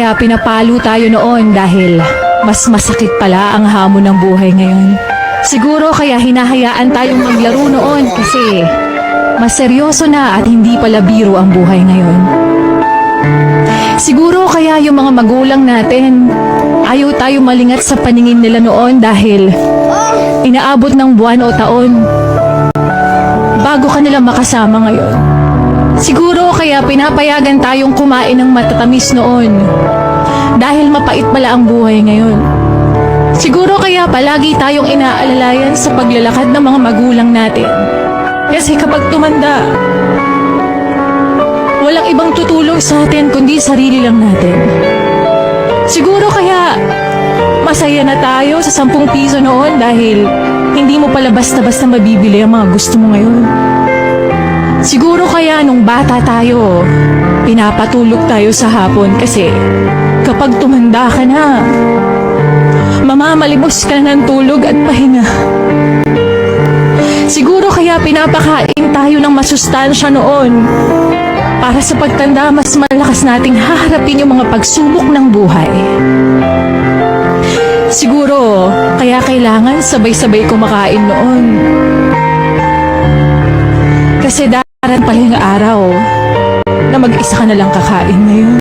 kaya pinapalo tayo noon dahil mas masakit pala ang hamon ng buhay ngayon. Siguro kaya hinahayaan tayong maglaro noon kasi mas seryoso na at hindi pala biro ang buhay ngayon. Siguro kaya yung mga magulang natin, ayaw tayo malingat sa paningin nila noon dahil inaabot ng buwan o taon bago ka nila makasama ngayon. Siguro kaya pinapayagan tayong kumain ng matatamis noon dahil mapait pala ang buhay ngayon. Siguro kaya palagi tayong inaalalayan sa paglalakad ng mga magulang natin. Kasi kapag tumanda, walang ibang tutulong sa atin kundi sarili lang natin. Siguro kaya masaya na tayo sa 10 piso noon dahil hindi mo pala basta-basta mabibili ang mga gusto mo ngayon. Siguro kaya nung bata tayo, pinapatulog tayo sa hapon kasi kapag tumanda ka na, mamamalimos ka na ng tulog at pahinga. Siguro kaya pinapakain tayo ng masustansya noon para sa pagtanda mas malakas nating haharapin yung mga pagsubok ng buhay. Siguro kaya kailangan sabay-sabay kumakain noon. Kasi darating pala yung araw na mag-isa ka na lang kakain ngayon.